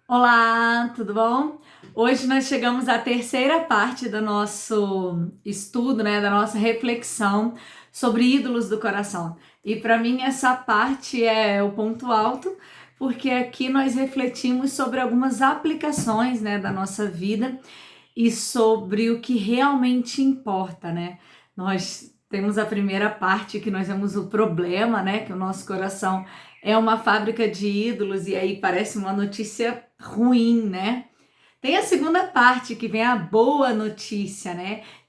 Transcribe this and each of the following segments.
Olá, tudo bom? Hoje nós chegamos à terceira parte do nosso estudo, da nossa reflexão sobre ídolos do coração. E para mim essa parte é o ponto alto, porque aqui nós refletimos sobre algumas aplicações, da nossa vida e sobre o que realmente importa, né? Nós temos a primeira parte que nós vemos o problema, que o nosso coração é uma fábrica de ídolos e aí parece uma notícia ruim, né? Tem a segunda parte que vem a boa notícia,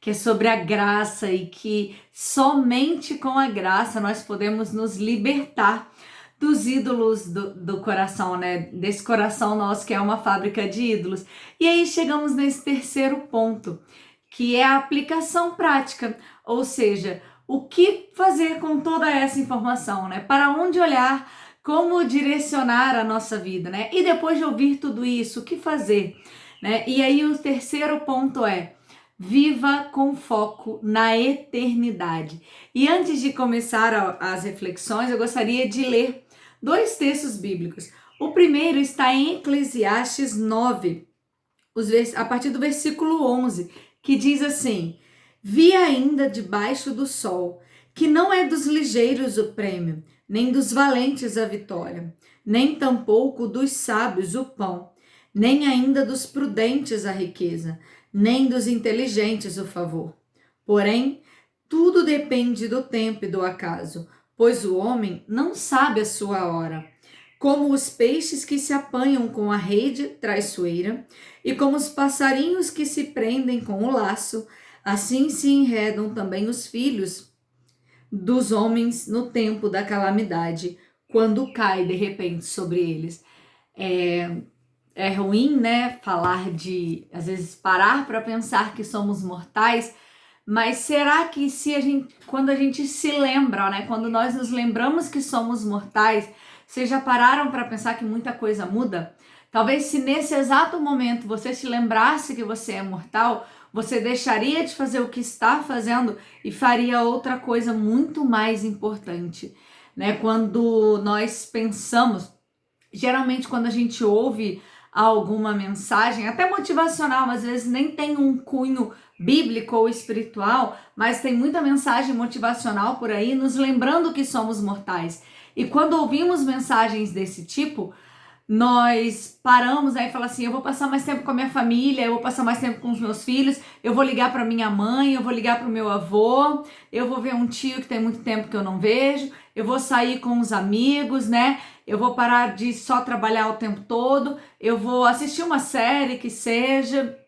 que é sobre a graça e que somente com a graça nós podemos nos libertar dos ídolos do coração, desse coração nosso que é uma fábrica de ídolos. E aí chegamos nesse terceiro ponto, que é a aplicação prática, ou seja, o que fazer com toda essa informação, Para onde olhar, como direcionar a nossa vida, E depois de ouvir tudo isso, o que fazer, E aí o terceiro ponto é: viva com foco na eternidade. E antes de começar as reflexões, eu gostaria de ler dois textos bíblicos. O primeiro está em Eclesiastes 9, a partir do versículo 11, que diz assim: vi ainda debaixo do sol, que não é dos ligeiros o prêmio, nem dos valentes a vitória, nem tampouco dos sábios o pão, nem ainda dos prudentes a riqueza, nem dos inteligentes o favor. Porém, tudo depende do tempo e do acaso, pois o homem não sabe a sua hora. Como os peixes que se apanham com a rede traiçoeira, e como os passarinhos que se prendem com o laço, assim se enredam também os filhos dos homens no tempo da calamidade, quando cai de repente sobre eles. É ruim, falar de, às vezes, parar para pensar que somos mortais, mas será que quando a gente se lembra, quando nós nos lembramos que somos mortais, vocês já pararam para pensar que muita coisa muda? Talvez se nesse exato momento você se lembrasse que você é mortal, você deixaria de fazer o que está fazendo e faria outra coisa muito mais importante, Quando nós pensamos, geralmente quando a gente ouve alguma mensagem, até motivacional, às vezes nem tem um cunho bíblico ou espiritual, mas tem muita mensagem motivacional por aí, nos lembrando que somos mortais. E quando ouvimos mensagens desse tipo, nós paramos aí e falamos assim: eu vou passar mais tempo com a minha família, eu vou passar mais tempo com os meus filhos, eu vou ligar para minha mãe, eu vou ligar para o meu avô, eu vou ver um tio que tem muito tempo que eu não vejo, eu vou sair com os amigos, Eu vou parar de só trabalhar o tempo todo, eu vou assistir uma série que seja.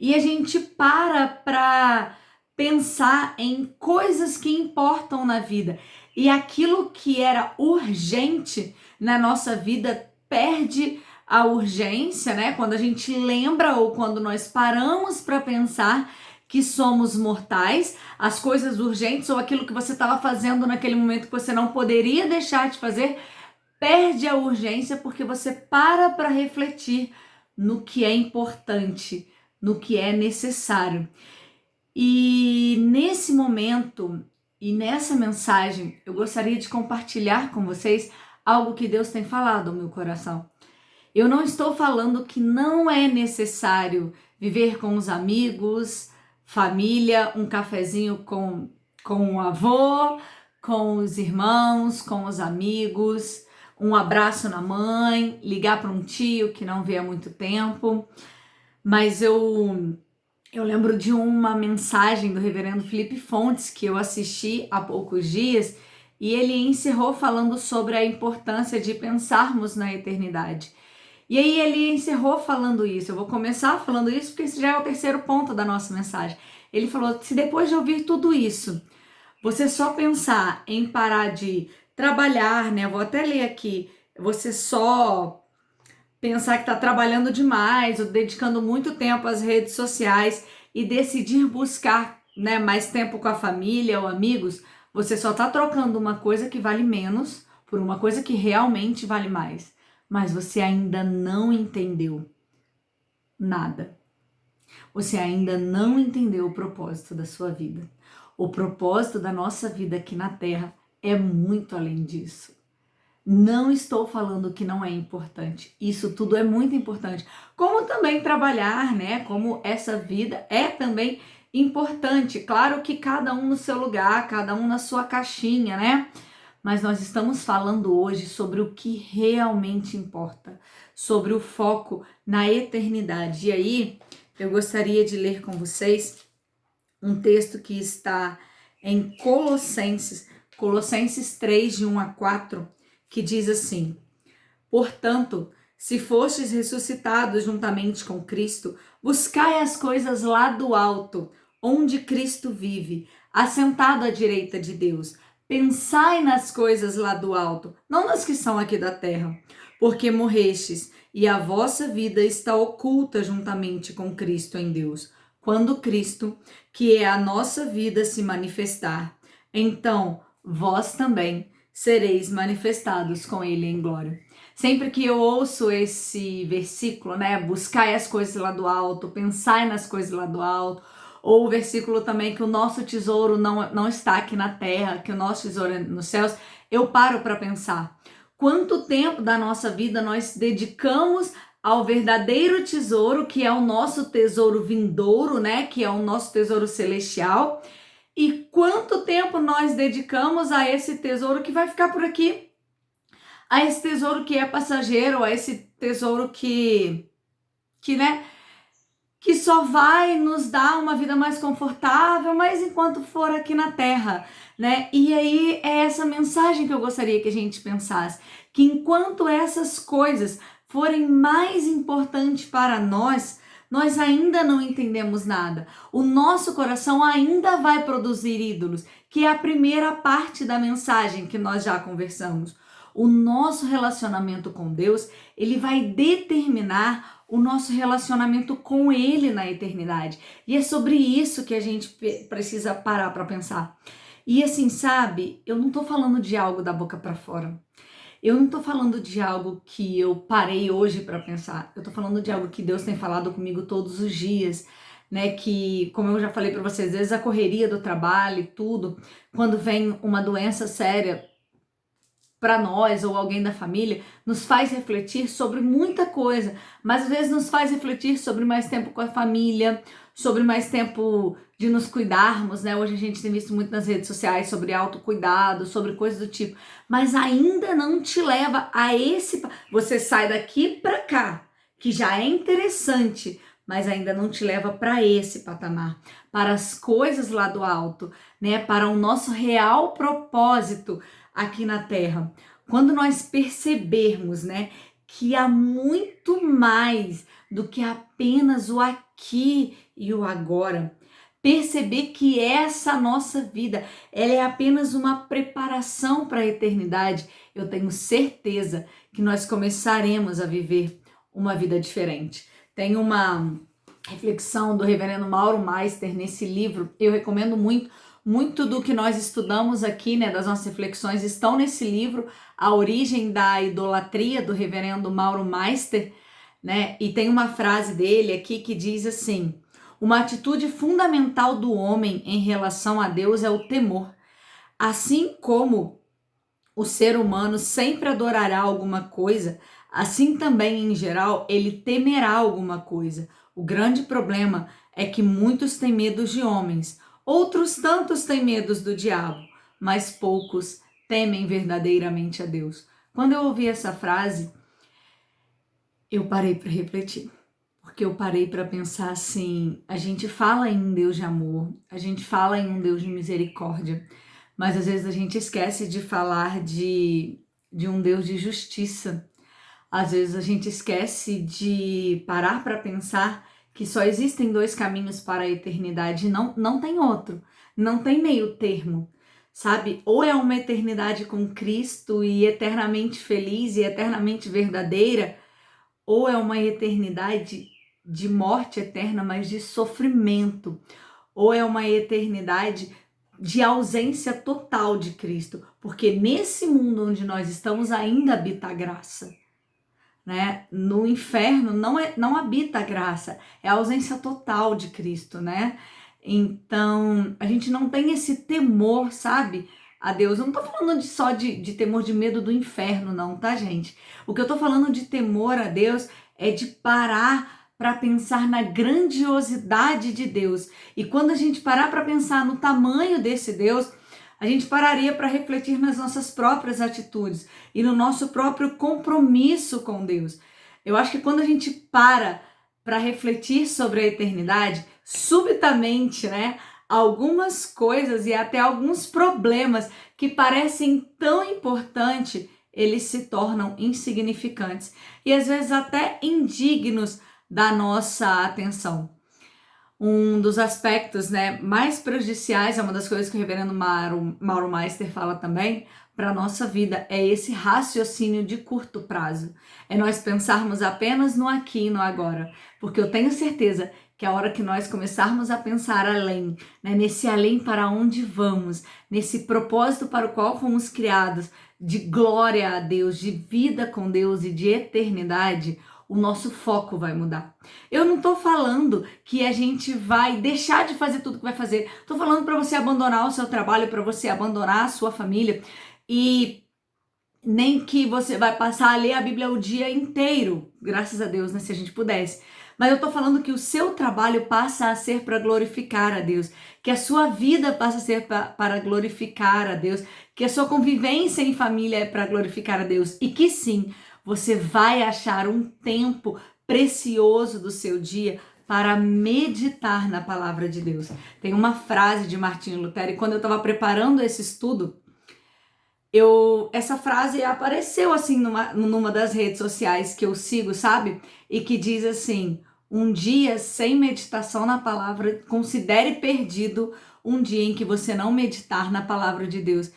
E a gente para pensar em coisas que importam na vida. E aquilo que era urgente na nossa vida perde a urgência, Quando a gente lembra ou quando nós paramos para pensar que somos mortais, as coisas urgentes ou aquilo que você estava fazendo naquele momento que você não poderia deixar de fazer, perde a urgência porque você para refletir no que é importante, no que é necessário. E nesse momento e nessa mensagem, eu gostaria de compartilhar com vocês algo que Deus tem falado ao meu coração. Eu não estou falando que não é necessário viver com os amigos, família, um cafezinho com o avô, com os irmãos, com os amigos, um abraço na mãe, ligar para um tio que não vê há muito tempo. Mas eu lembro de uma mensagem do reverendo Felipe Fontes que eu assisti há poucos dias e ele encerrou falando sobre a importância de pensarmos na eternidade. E aí ele encerrou falando isso. Eu vou começar falando isso porque esse já é o terceiro ponto da nossa mensagem. Ele falou: se depois de ouvir tudo isso, você só pensar em parar de trabalhar, Eu vou até ler aqui. Você só pensar que está trabalhando demais ou dedicando muito tempo às redes sociais e decidir buscar, mais tempo com a família ou amigos, você só está trocando uma coisa que vale menos por uma coisa que realmente vale mais. Mas você ainda não entendeu nada. Você ainda não entendeu o propósito da sua vida. O propósito da nossa vida aqui na Terra é muito além disso. Não estou falando que não é importante. Isso tudo é muito importante. Como também trabalhar, né? Como essa vida é também importante. Claro que cada um no seu lugar, cada um na sua caixinha, né? Mas nós estamos falando hoje sobre o que realmente importa, sobre o foco na eternidade. E aí, eu gostaria de ler com vocês um texto que está em Colossenses 3, de 1 a 4, que diz assim: Portanto, se fostes ressuscitados juntamente com Cristo, buscai as coisas lá do alto, onde Cristo vive, assentado à direita de Deus. Pensai nas coisas lá do alto, não nas que são aqui da terra, porque morrestes, e a vossa vida está oculta juntamente com Cristo em Deus. Quando Cristo, que é a nossa vida, se manifestar, então vós também sereis manifestados com ele em glória. Sempre que eu ouço esse versículo, né, buscai as coisas lá do alto, pensai nas coisas lá do alto, ou o versículo também que o nosso tesouro não está aqui na terra, que o nosso tesouro é nos céus, eu paro para pensar. Quanto tempo da nossa vida nós dedicamos ao verdadeiro tesouro, que é o nosso tesouro vindouro, né, que é o nosso tesouro celestial, e quanto tempo nós dedicamos a esse tesouro que vai ficar por aqui, a esse tesouro que é passageiro, a esse tesouro né, que só vai nos dar uma vida mais confortável, mas enquanto for aqui na Terra, né? E aí é essa mensagem que eu gostaria que a gente pensasse, que enquanto essas coisas forem mais importantes para nós ainda não entendemos nada. O nosso coração ainda vai produzir ídolos, que é a primeira parte da mensagem que nós já conversamos. O nosso relacionamento com Deus, ele vai determinar o nosso relacionamento com Ele na eternidade. E é sobre isso que a gente precisa parar para pensar. E assim, sabe, eu não tô falando de algo da boca para fora. Eu não tô falando de algo que eu parei hoje para pensar. Eu tô falando de algo que Deus tem falado comigo todos os dias, né? Que, como eu já falei para vocês, às vezes a correria do trabalho e tudo, quando vem uma doença séria para nós ou alguém da família, nos faz refletir sobre muita coisa, mas às vezes nos faz refletir sobre mais tempo com a família, sobre mais tempo de nos cuidarmos, né? Hoje a gente tem visto muito nas redes sociais sobre autocuidado, sobre coisas do tipo, mas ainda não te leva a esse... Você sai daqui para cá, que já é interessante, mas ainda não te leva para esse patamar, para as coisas lá do alto, né? Para o nosso real propósito aqui na Terra. Quando nós percebermos, né, que há muito mais do que apenas o aqui e o agora, perceber que essa nossa vida, ela é apenas uma preparação para a eternidade, eu tenho certeza que nós começaremos a viver uma vida diferente. Tem uma reflexão do reverendo Mauro Meister nesse livro, eu recomendo muito. Muito do que nós estudamos aqui, né, das nossas reflexões, estão nesse livro, A Origem da Idolatria, do reverendo Mauro Meister, né? E tem uma frase dele aqui que diz assim: uma atitude fundamental do homem em relação a Deus é o temor. Assim como o ser humano sempre adorará alguma coisa, assim também, em geral, ele temerá alguma coisa. O grande problema é que muitos têm medo de homens, outros tantos têm medos do diabo, mas poucos temem verdadeiramente a Deus. Quando eu ouvi essa frase, eu parei para refletir. Porque eu parei para pensar assim, a gente fala em um Deus de amor, a gente fala em um Deus de misericórdia, mas às vezes a gente esquece de falar de um Deus de justiça. Às vezes a gente esquece de parar para pensar que só existem dois caminhos para a eternidade, não tem outro, não tem meio termo, sabe? Ou é uma eternidade com Cristo e eternamente feliz e eternamente verdadeira, ou é uma eternidade de morte eterna, mas de sofrimento, ou é uma eternidade de ausência total de Cristo, porque nesse mundo onde nós estamos ainda habita a graça, né? No inferno não habita a graça, é a ausência total de Cristo, né? Então, a gente não tem esse temor, sabe? a Deus. Eu não tô falando só de temor, de medo do inferno, não, tá, gente? O que eu tô falando de temor a Deus é de parar para pensar na grandiosidade de Deus. E quando a gente parar para pensar no tamanho desse Deus, a gente pararia para refletir nas nossas próprias atitudes e no nosso próprio compromisso com Deus. Eu acho que quando a gente para refletir sobre a eternidade, subitamente, né, algumas coisas e até alguns problemas que parecem tão importantes, eles se tornam insignificantes e às vezes até indignos da nossa atenção. Um dos aspectos, né, mais prejudiciais, é uma das coisas que o reverendo Mauro Meister fala também, para a nossa vida, é esse raciocínio de curto prazo. É nós pensarmos apenas no aqui e no agora. Porque eu tenho certeza que a hora que nós começarmos a pensar além, né, nesse além para onde vamos, nesse propósito para o qual fomos criados, de glória a Deus, de vida com Deus e de eternidade, o nosso foco vai mudar. Eu não tô falando que a gente vai deixar de fazer tudo que vai fazer. Tô falando para você abandonar o seu trabalho, para você abandonar a sua família e nem que você vai passar a ler a Bíblia o dia inteiro, graças a Deus, né, se a gente pudesse. Mas eu tô falando que o seu trabalho passa a ser para glorificar a Deus, que a sua vida passa a ser para glorificar a Deus, que a sua convivência em família é para glorificar a Deus e que sim, você vai achar um tempo precioso do seu dia para meditar na palavra de Deus. Tem uma frase de Martinho Lutero e quando eu estava preparando esse estudo, essa frase apareceu assim numa das redes sociais que eu sigo, sabe? E que diz assim: um dia sem meditação na palavra, considere perdido um dia em que você não meditar na palavra de Deus.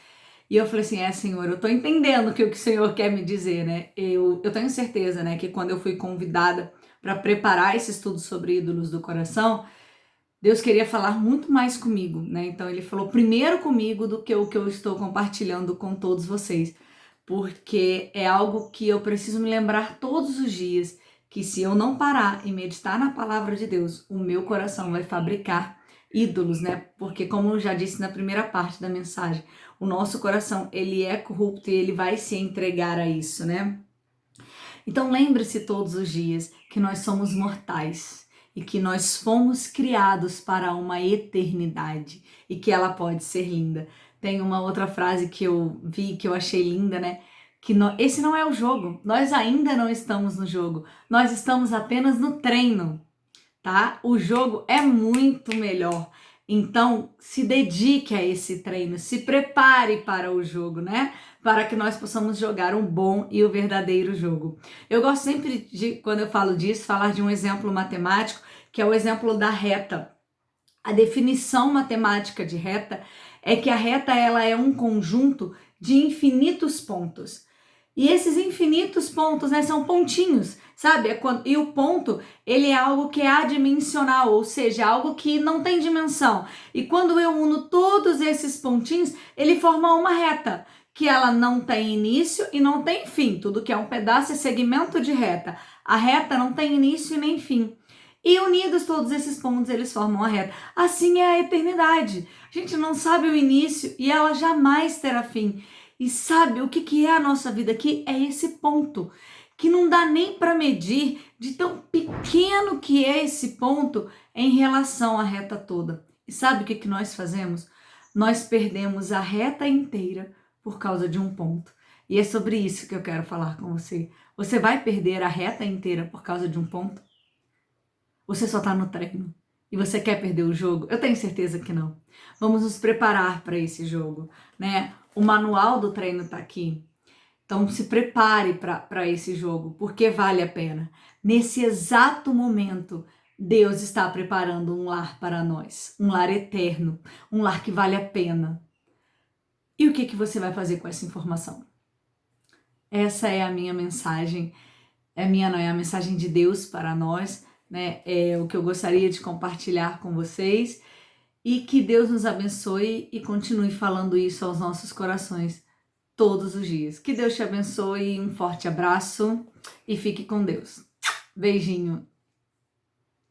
E eu falei assim, Senhor, eu tô entendendo o que o Senhor quer me dizer, né? Eu tenho certeza, né, que quando eu fui convidada para preparar esse estudo sobre ídolos do coração, Deus queria falar muito mais comigo, né? Então ele falou primeiro comigo do que o que eu estou compartilhando com todos vocês, porque é algo que eu preciso me lembrar todos os dias, que se eu não parar e meditar na palavra de Deus, o meu coração vai fabricar ídolos, né? Porque como eu já disse na primeira parte da mensagem, o nosso coração, ele é corrupto e ele vai se entregar a isso, né? Então lembre-se todos os dias que nós somos mortais e que nós fomos criados para uma eternidade e que ela pode ser linda. Tem uma outra frase que eu vi que eu achei linda, né? Que esse não é o jogo, nós ainda não estamos no jogo, nós estamos apenas no treino, tá? O jogo é muito melhor. Então, se dedique a esse treino, se prepare para o jogo, né? Para que nós possamos jogar um bom e o verdadeiro jogo. Eu gosto sempre de, quando eu falo disso, falar de um exemplo matemático, que é o exemplo da reta. A definição matemática de reta é que a reta ela é um conjunto de infinitos pontos. E esses infinitos pontos, né, são pontinhos, sabe? E o ponto, ele é algo que é adimensional, ou seja, algo que não tem dimensão. E quando eu uno todos esses pontinhos, ele forma uma reta, que ela não tem início e não tem fim. Tudo que é um pedaço é segmento de reta. A reta não tem início e nem fim. E unidos todos esses pontos, eles formam a reta. Assim é a eternidade. A gente não sabe o início e ela jamais terá fim. E sabe o que é a nossa vida aqui? É esse ponto, que não dá nem para medir de tão pequeno que é esse ponto em relação à reta toda. E sabe o que nós fazemos? Nós perdemos a reta inteira por causa de um ponto. E é sobre isso que eu quero falar com você. Você vai perder a reta inteira por causa de um ponto? Você só está no treino. E você quer perder o jogo? Eu tenho certeza que não. Vamos nos preparar para esse jogo, né? O manual do treino está aqui. Então se prepare para esse jogo, porque vale a pena. Nesse exato momento, Deus está preparando um lar para nós. Um lar eterno. Um lar que vale a pena. E o que você vai fazer com essa informação? Essa é a minha mensagem. Não é a mensagem de Deus para nós, né? É o que eu gostaria de compartilhar com vocês. E que Deus nos abençoe e continue falando isso aos nossos corações todos os dias. Que Deus te abençoe, um forte abraço e fique com Deus. Beijinho.